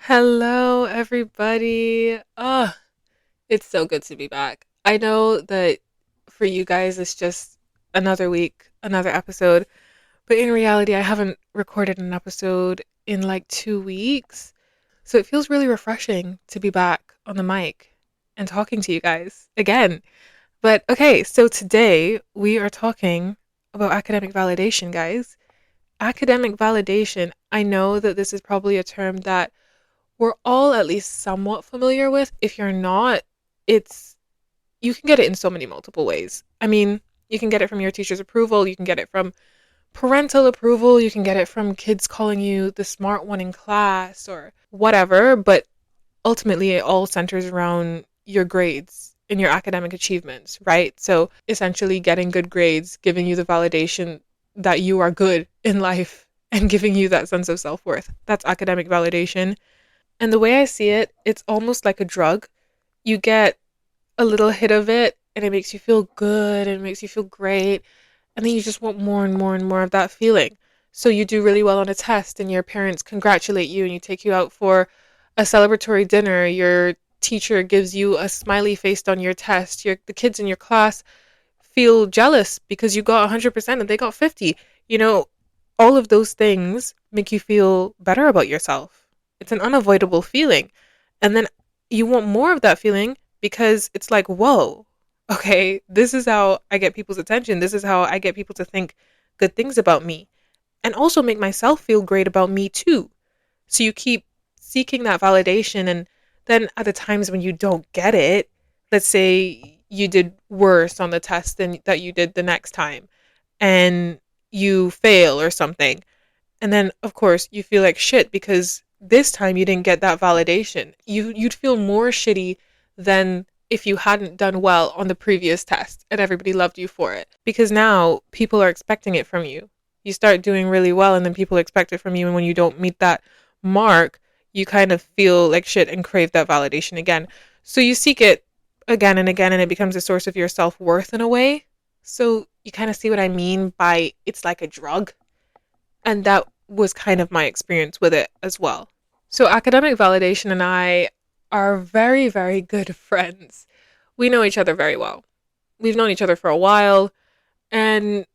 Hello, everybody. It's so good to be back. I know that for you guys, it's just another week, another episode, but in reality, I haven't recorded an episode in like 2 weeks. So it feels really refreshing to be back on the mic and talking to you guys again. But okay, so today we are talking about academic validation, guys. Academic validation, I know that this is probably a term that we're all at least somewhat familiar with. If you're not, it's you can get it in so many multiple ways. I mean, you can get it from your teacher's approval, you can get it from parental approval, you can get it from kids calling you the smart one in class or whatever, but ultimately it all centers around your grades and your academic achievements, right? So essentially getting good grades, giving you the validation that you are good in life and giving you that sense of self-worth. That's academic validation. And the way I see it, it's almost like a drug. You get a little hit of it and it makes you feel good and it makes you feel great. And then you just want more and more and more of that feeling. So you do really well on a test and your parents congratulate you and you take you out for a celebratory dinner. Your teacher gives you a smiley face on your test. The kids in your class feel jealous because you got 100% and they got 50. You know, all of those things make you feel better about yourself. It's an unavoidable feeling. And then you want more of that feeling because it's like, whoa, okay, this is how I get people's attention. This is how I get people to think good things about me and also make myself feel great about me too. So you keep seeking that validation. And then at the times when you don't get it, let's say you did worse on the test than that you did the next time and you fail or something. And then of course you feel like shit because this time you didn't get that validation. You'd feel more shitty than if you hadn't done well on the previous test and everybody loved you for it. Because now people are expecting it from you. You start doing really well and then people expect it from you, and when you don't meet that mark, you kind of feel like shit and crave that validation again. So you seek it again and again and it becomes a source of your self-worth in a way. So you kind of see what I mean by it's like a drug. And that was kind of my experience with it as well. So, academic validation and I are very, very good friends. We know each other very well. We've known each other for a while, and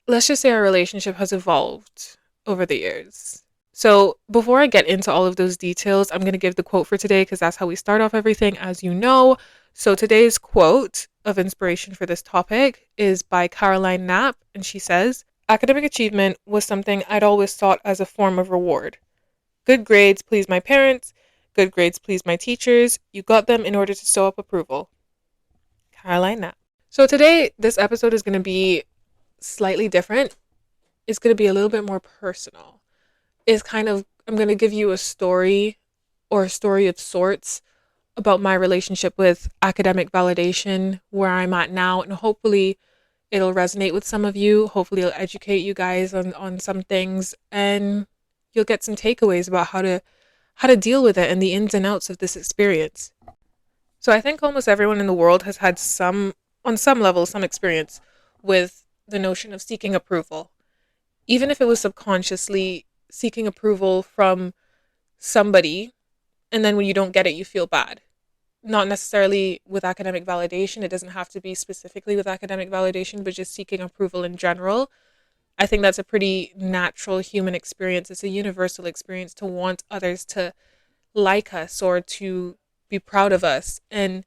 let's just say our relationship has evolved over the years. So, before I get into all of those details, I'm going to give the quote for today because that's how we start off everything, as you know. So, today's quote of inspiration for this topic is by Caroline Knapp, and she says, academic achievement was something I'd always sought as a form of reward. Good grades please my parents. Good grades please my teachers. You got them in order to sew up approval. Caroline Knapp. So today, this episode is going to be slightly different. It's going to be a little bit more personal. I'm going to give you a story or a story of sorts about my relationship with academic validation, where I'm at now, and hopefully it'll resonate with some of you. Hopefully it'll educate you guys on some things and you'll get some takeaways about how to deal with it and the ins and outs of this experience. So I think almost everyone in the world has had on some level, some experience with the notion of seeking approval. Even if it was subconsciously seeking approval from somebody, and then when you don't get it, you feel bad. Not necessarily with academic validation. It doesn't have to be specifically with academic validation, but just seeking approval in general. I think that's a pretty natural human experience. It's a universal experience to want others to like us or to be proud of us. And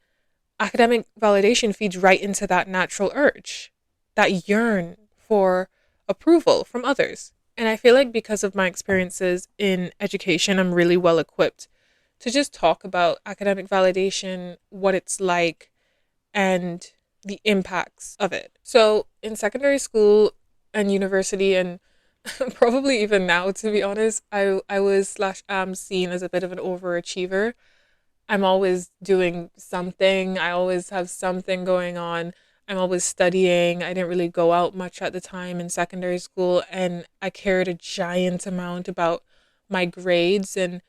academic validation feeds right into that natural urge, that yearn for approval from others. And I feel like because of my experiences in education, I'm really well equipped to just talk about academic validation, what it's like, and the impacts of it. So in secondary school and university, and probably even now, to be honest, I was slash am seen as a bit of an overachiever. I'm always doing something. I always have something going on. I'm always studying. I didn't really go out much at the time in secondary school, and I cared a giant amount about my grades, and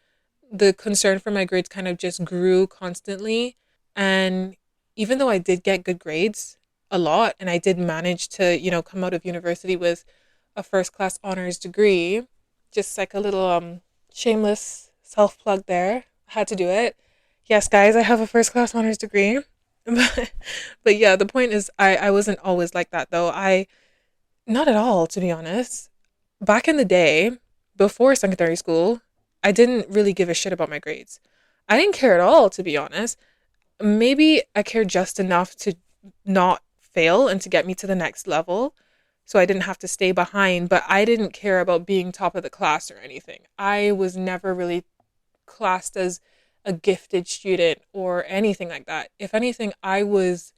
the concern for my grades kind of just grew constantly. And even though I did get good grades a lot, and I did manage to, come out of university with a first class honors degree, just like a little shameless Self plug there. Had to do it. Yes, guys, I have a first class honors degree. but, but yeah, the point is, I wasn't always like that though. Not at all, to be honest. Back in the day, before secondary school, I didn't really give a shit about my grades. I didn't care at all, to be honest. Maybe I cared just enough to not fail and to get me to the next level. So I didn't have to stay behind, but I didn't care about being top of the class or anything. I was never really classed as a gifted student or anything like that. If anything, I was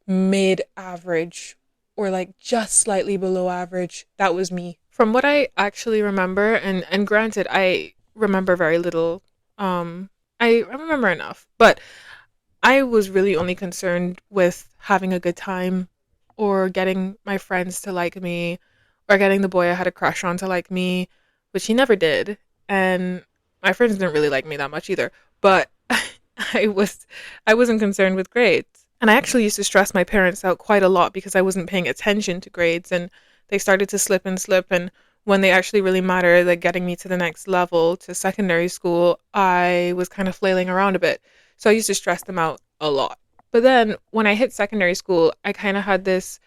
mid average or like just slightly below average. That was me. From what I actually remember, and granted, I remember very little. I remember enough, but I was really only concerned with having a good time or getting my friends to like me or getting the boy I had a crush on to like me, which he never did. And my friends didn't really like me that much either. But I was I wasn't concerned with grades. And I actually used to stress my parents out quite a lot because I wasn't paying attention to grades and they started to slip and when they actually really mattered, like getting me to the next level to secondary school, I was kind of flailing around a bit. So I used to stress them out a lot. But then when I hit secondary school, I kind of had this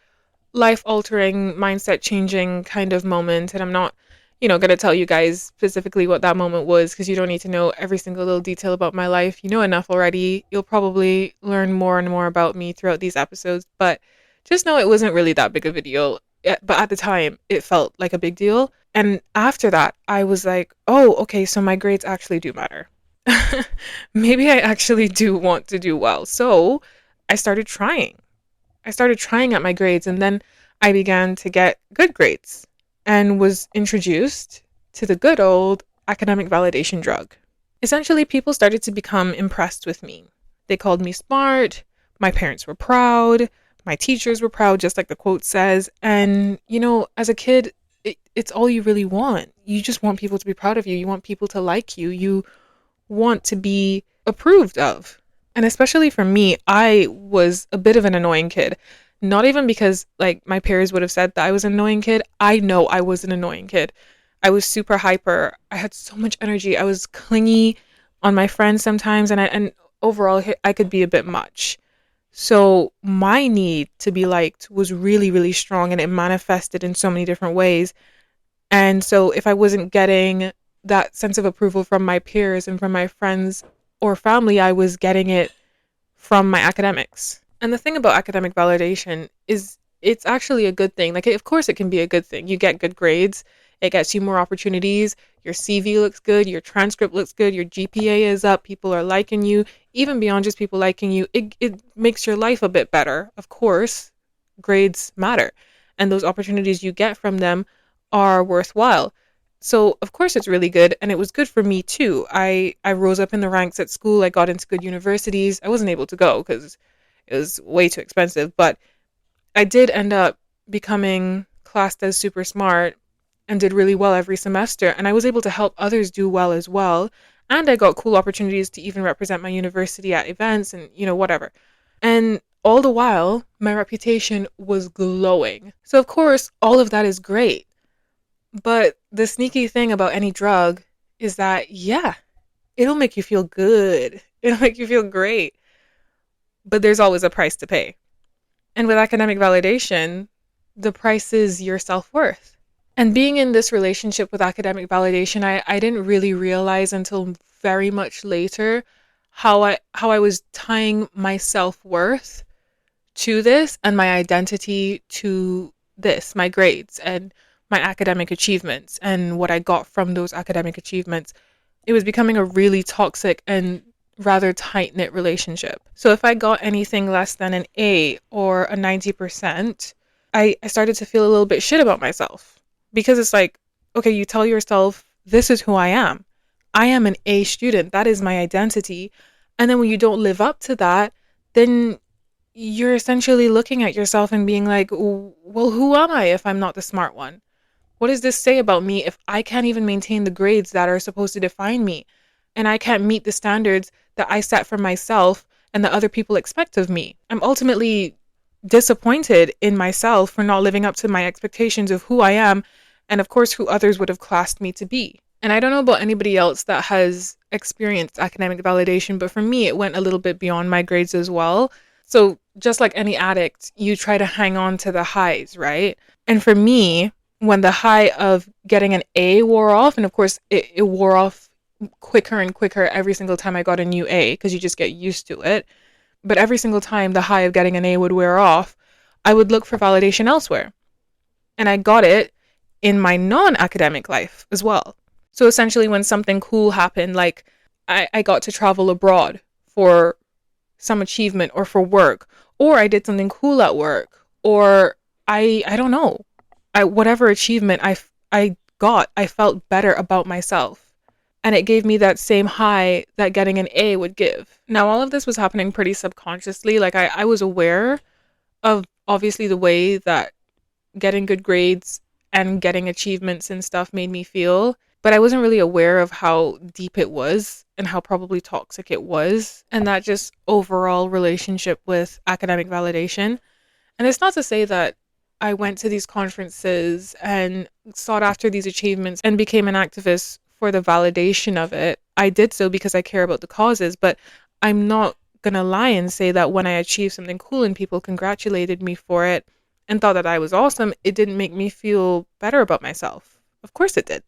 life altering, mindset changing kind of moment. And I'm not, going to tell you guys specifically what that moment was because you don't need to know every single little detail about my life. You know enough already. You'll probably learn more and more about me throughout these episodes. But just know it wasn't really that big of a deal. But at the time, it felt like a big deal. And after that, I was like, oh, okay, so my grades actually do matter. Maybe I actually do want to do well. So I started trying. I started trying at my grades and then I began to get good grades and was introduced to the good old academic validation drug. Essentially, people started to become impressed with me. They called me smart, my parents were proud, my teachers were proud, just like the quote says. And, as a kid, it's all you really want. You just want people to be proud of you. You want people to like you. You want to be approved of. And especially for me, I was a bit of an annoying kid. Not even because like my peers would have said that I was an annoying kid. I know I was an annoying kid. I was super hyper. I had so much energy. I was clingy on my friends sometimes and overall I could be a bit much. So my need to be liked was really, really strong and it manifested in so many different ways. And so if I wasn't getting that sense of approval from my peers and from my friends or family, I was getting it from my academics. And the thing about academic validation is it's actually a good thing. Like, of course, it can be a good thing. You get good grades, it gets you more opportunities, your CV looks good, your transcript looks good, your GPA is up, people are liking you. Even beyond just people liking you, it makes your life a bit better. Of course, grades matter. And those opportunities you get from them are worthwhile. So of course it's really good and it was good for me too. I rose up in the ranks at school. I got into good universities. I wasn't able to go because it was way too expensive, but I did end up becoming classed as super smart and did really well every semester and I was able to help others do well as well. And I got cool opportunities to even represent my university at events and whatever. And all the while my reputation was glowing. So of course all of that is great. But the sneaky thing about any drug is that, yeah, it'll make you feel good. It'll make you feel great. But there's always a price to pay. And with academic validation, the price is your self-worth. And being in this relationship with academic validation, I didn't really realize until very much later how I was tying my self-worth to this and my identity to this, my grades and my academic achievements and what I got from those academic achievements. It was becoming a really toxic and rather tight-knit relationship. So if I got anything less than an A or a 90%, I started to feel a little bit shit about myself because it's like, okay, you tell yourself, this is who I am. I am an A student. That is my identity. And then when you don't live up to that, then you're essentially looking at yourself and being like, well, who am I if I'm not the smart one? What does this say about me if I can't even maintain the grades that are supposed to define me? And I can't meet the standards that I set for myself and that other people expect of me. I'm ultimately disappointed in myself for not living up to my expectations of who I am and, of course, who others would have classed me to be. And I don't know about anybody else that has experienced academic validation, but for me, it went a little bit beyond my grades as well. So, just like any addict, you try to hang on to the highs, right? And for me, when the high of getting an A wore off, and of course, it wore off quicker and quicker every single time I got a new A because you just get used to it. But every single time the high of getting an A would wear off, I would look for validation elsewhere. And I got it in my non academic life as well. So essentially, when something cool happened, like I got to travel abroad for some achievement or for work, or I did something cool at work, or I don't know, whatever achievement I got, I felt better about myself. And it gave me that same high that getting an A would give. Now, all of this was happening pretty subconsciously. Like, I was aware of obviously the way that getting good grades and getting achievements and stuff made me feel, but I wasn't really aware of how deep it was and how probably toxic it was, and that just overall relationship with academic validation. And it's not to say that I went to these conferences and sought after these achievements and became an activist for the validation of it. I did so because I care about the causes, but I'm not gonna lie and say that when I achieved something cool and people congratulated me for it and thought that I was awesome, it didn't make me feel better about myself. Of course it did.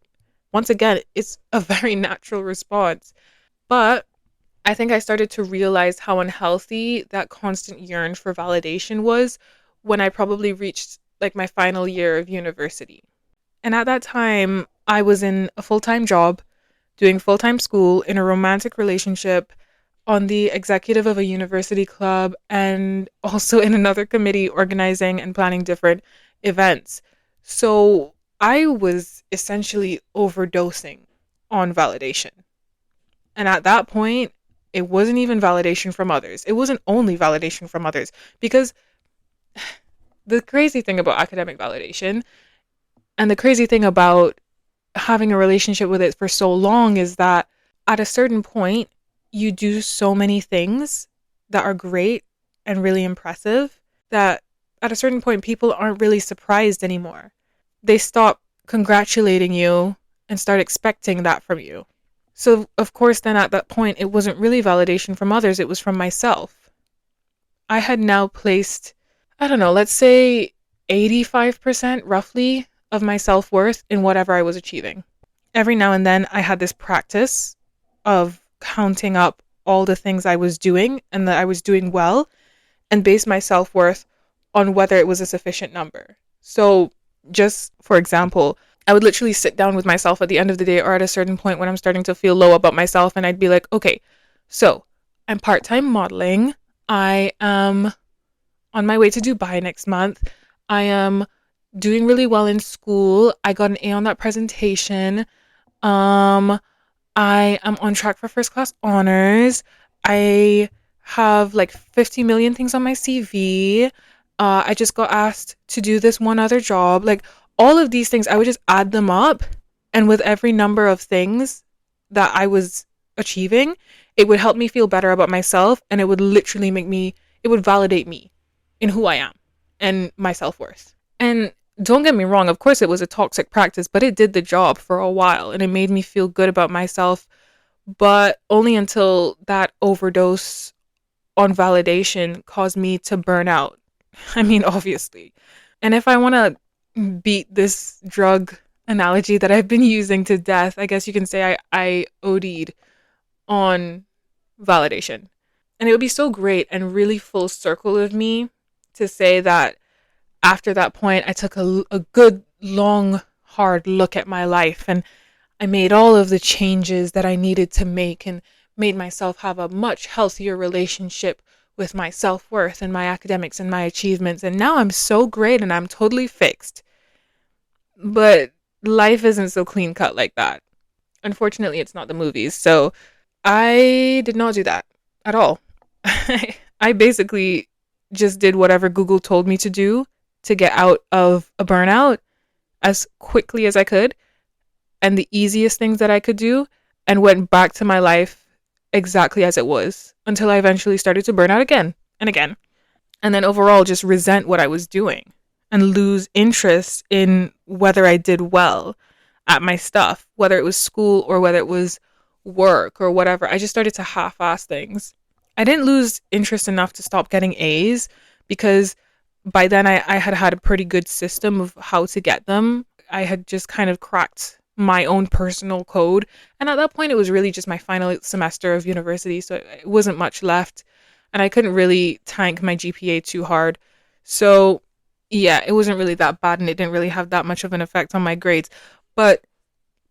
Once again, it's a very natural response. But I think I started to realize how unhealthy that constant yearn for validation was when I probably reached like my final year of university. And at that time, I was in a full-time job, doing full-time school, in a romantic relationship, on the executive of a university club, and also in another committee organizing and planning different events. So I was essentially overdosing on validation. And at that point, it wasn't even validation from others. It wasn't only validation from others. Because the crazy thing about academic validation and the crazy thing about having a relationship with it for so long is that at a certain point, you do so many things that are great and really impressive that at a certain point, people aren't really surprised anymore. They stop congratulating you and start expecting that from you. So, of course, then at that point, it wasn't really validation from others, it was from myself. I had now placed, I don't know, let's say 85% roughly of my self worth in whatever I was achieving. Every now and then, I had this practice of counting up all the things I was doing and that I was doing well and base my self worth on whether it was a sufficient number. So, just for example, I would literally sit down with myself at the end of the day or at a certain point when I'm starting to feel low about myself, and I'd be like, okay, so I'm part-time modeling. I am on my way to Dubai next month. I am doing really well in school. I got an A on that presentation. Um, I am on track for first class honors. I have like 50 million things on my CV. I just got asked to do this one other job. Like all of these things, I would just add them up. And with every number of things that I was achieving, it would help me feel better about myself. And it would literally it would validate me in who I am and my self worth. And don't get me wrong, of course it was a toxic practice, but it did the job for a while and it made me feel good about myself, but only until that overdose on validation caused me to burn out. I mean, obviously. And if I want to beat this drug analogy that I've been using to death, I guess you can say I OD'd on validation. And it would be so great and really full circle of me to say that after that point, I took a good, long, hard look at my life and I made all of the changes that I needed to make and made myself have a much healthier relationship with my self-worth and my academics and my achievements. And now I'm so great and I'm totally fixed. But life isn't so clean cut like that. Unfortunately, it's not the movies. So I did not do that at all. I basically just did whatever Google told me to do to get out of a burnout as quickly as I could and the easiest things that I could do, and went back to my life exactly as it was until I eventually started to burn out again and again. And then overall just resent what I was doing and lose interest in whether I did well. at my stuff, whether it was school or whether it was work or whatever. I just started to half-ass things. I didn't lose interest enough to stop getting A's because by then I had had a pretty good system of how to get them. I had just kind of cracked my own personal code. And at that point, it was really just my final semester of university. So it wasn't much left. And I couldn't really tank my GPA too hard. So yeah, it wasn't really that bad and it didn't really have that much of an effect on my grades. But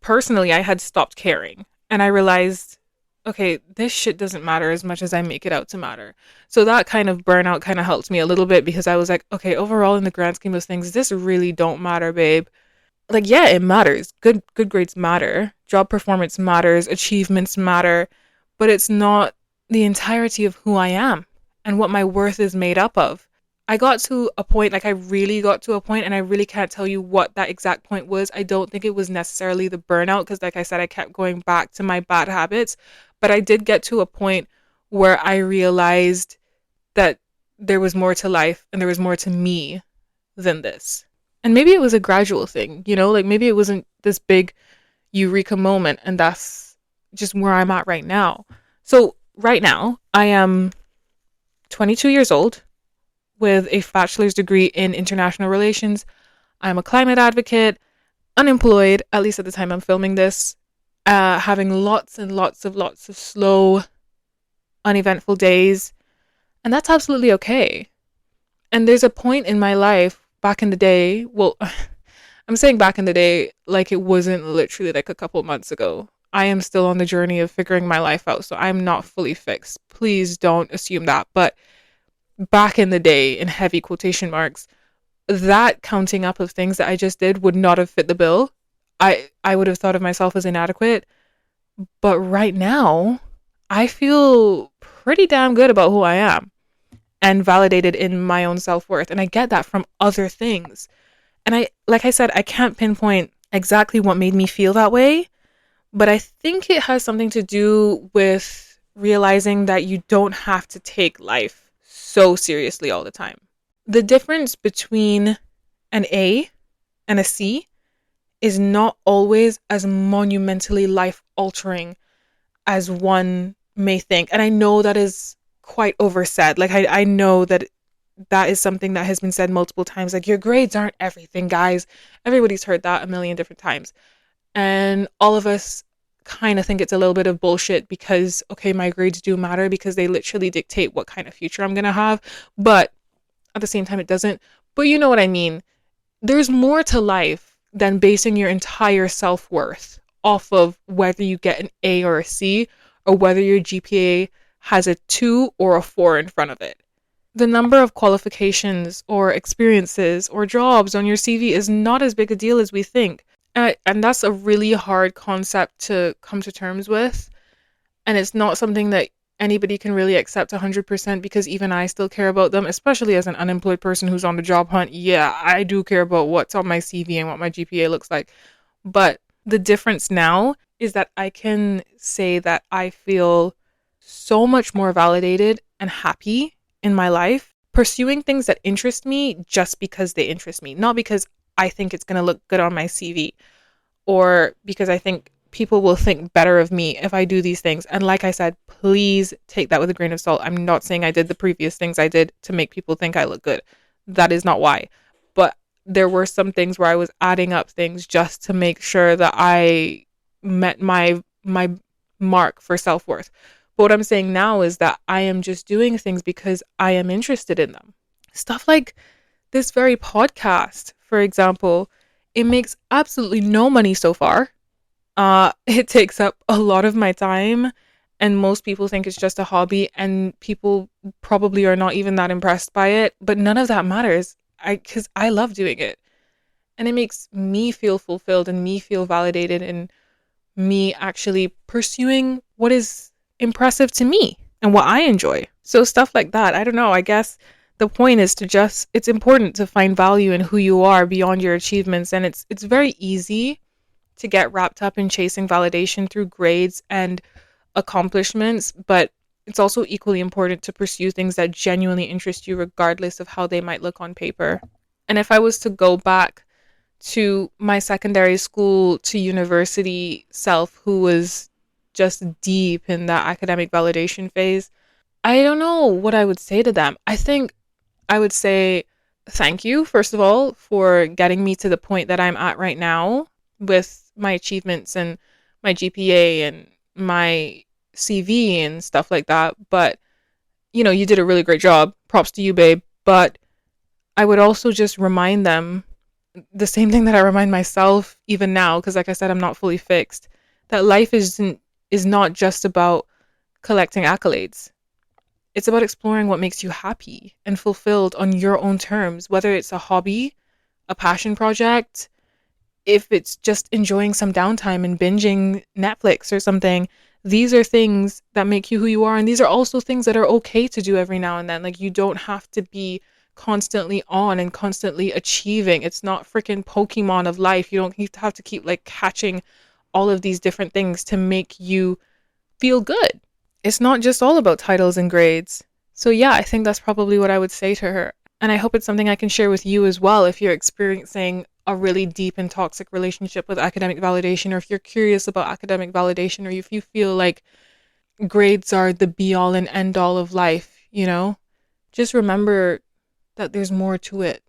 personally, I had stopped caring. And I realized, okay, this shit doesn't matter as much as I make it out to matter. So that kind of burnout kind of helped me a little bit because I was like, okay, overall in the grand scheme of things, this really don't matter, babe. Like, yeah, it matters. Good grades matter. Job performance matters. Achievements matter. But it's not the entirety of who I am and what my worth is made up of. I got to a point, like I really got to a point, and I really can't tell you what that exact point was. I don't think it was necessarily the burnout, because like I said, I kept going back to my bad habits. But I did get to a point where I realized that there was more to life and there was more to me than this. And maybe it was a gradual thing, like maybe it wasn't this big eureka moment, and that's just where I'm at right now. So right now, I am 22 years old with a bachelor's degree in international relations. I'm a climate advocate, unemployed, at least at the time I'm filming this, having lots and lots of slow, uneventful days. And that's absolutely okay. And there's a point in my life back in the day, well, I'm saying back in the day like it wasn't literally like a couple months ago. I am still on the journey of figuring my life out, so I'm not fully fixed. Please don't assume that. But back in the day, in heavy quotation marks, that counting up of things that I just did would not have fit the bill. I would have thought of myself as inadequate. But right now, I feel pretty damn good about who I am and validated in my own self-worth. And I get that from other things. And like I said, I can't pinpoint exactly what made me feel that way, but I think it has something to do with realizing that you don't have to take life so seriously all the time. The difference between an A and a C is not always as monumentally life-altering as one may think. And I know that is quite oversaid. Like, I know that is something that has been said multiple times. Like, your grades aren't everything, guys. Everybody's heard that a million different times. And all of us kind of think it's a little bit of bullshit because, okay, my grades do matter because they literally dictate what kind of future I'm going to have. But at the same time, it doesn't. But you know what I mean? There's more to life than basing your entire self-worth off of whether you get an A or a C or whether your GPA has a 2 or a 4 in front of it. The number of qualifications or experiences or jobs on your CV is not as big a deal as we think. And that's a really hard concept to come to terms with. And it's not something that anybody can really accept 100% because even I still care about them, especially as an unemployed person who's on the job hunt. Yeah, I do care about what's on my CV and what my GPA looks like. But the difference now is that I can say that I feel so much more validated and happy in my life pursuing things that interest me just because they interest me, not because I think it's going to look good on my CV or because I think people will think better of me if I do these things. And like I said, please take that with a grain of salt. I'm not saying I did the previous things I did to make people think I look good. That is not why. But there were some things where I was adding up things just to make sure that I met my mark for self-worth. But what I'm saying now is that I am just doing things because I am interested in them. Stuff like this very podcast, for example, it makes absolutely no money so far. It takes up a lot of my time, and most people think it's just a hobby, and people probably are not even that impressed by it. But none of that matters, because I love doing it, and it makes me feel fulfilled and me feel validated, and me actually pursuing what is impressive to me and what I enjoy. So stuff like that. I don't know. I guess the point is it's important to find value in who you are beyond your achievements, and it's very easy to get wrapped up in chasing validation through grades and accomplishments, but it's also equally important to pursue things that genuinely interest you regardless of how they might look on paper. And if I was to go back to my secondary school to university self who was just deep in that academic validation phase, I don't know what I would say to them. I think I would say thank you, first of all, for getting me to the point that I'm at right now with my achievements and my GPA and my CV and stuff like that. But, you did a really great job. Props to you, babe. But I would also just remind them the same thing that I remind myself even now, because like I said, I'm not fully fixed, that life is not just about collecting accolades. It's about exploring what makes you happy and fulfilled on your own terms, whether it's a hobby, a passion project, if it's just enjoying some downtime and binging Netflix or something. These are things that make you who you are. And these are also things that are okay to do every now and then. Like, you don't have to be constantly on and constantly achieving. It's not freaking Pokemon of life. You don't have to keep like catching all of these different things to make you feel good. It's not just all about titles and grades. So yeah, I think that's probably what I would say to her. And I hope it's something I can share with you as well if you're experiencing a really deep and toxic relationship with academic validation, or if you're curious about academic validation, or if you feel like grades are the be all and end all of life. Just remember that there's more to it.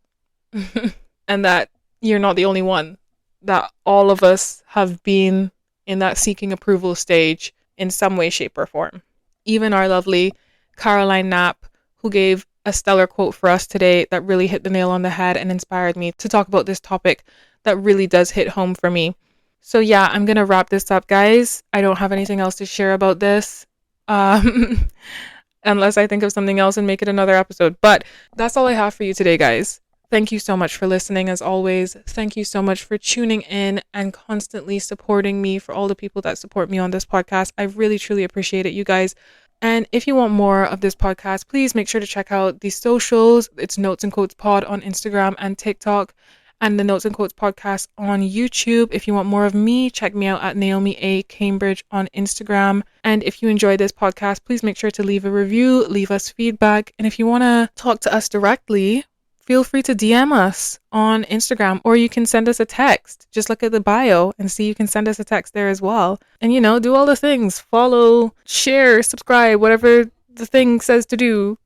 And that you're not the only one. That all of us have been in that seeking approval stage in some way, shape, or form. Even our lovely Caroline Knapp, who gave a stellar quote for us today that really hit the nail on the head and inspired me to talk about this topic that really does hit home for me. So yeah, I'm going to wrap this up, guys. I don't have anything else to share about this. Unless I think of something else and make it another episode. But that's all I have for you today, guys. Thank you so much for listening, as always. Thank you so much for tuning in and constantly supporting me, for all the people that support me on this podcast. I really, truly appreciate it, you guys. And if you want more of this podcast, please make sure to check out the socials. It's Notes and Quotes Pod on Instagram and TikTok, and the Notes and Quotes Podcast on YouTube. If you want more of me, check me out at Naomi A. Cambridge on Instagram. And if you enjoy this podcast, please make sure to leave a review, leave us feedback. And if you want to talk to us directly, feel free to DM us on Instagram, or you can send us a text. Just look at the bio and see you can send us a text there as well. And do all the things. Follow, share, subscribe, whatever the thing says to do.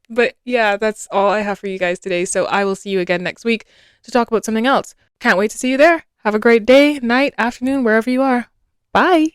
But yeah, that's all I have for you guys today. So I will see you again next week to talk about something else. Can't wait to see you there. Have a great day, night, afternoon, wherever you are. Bye.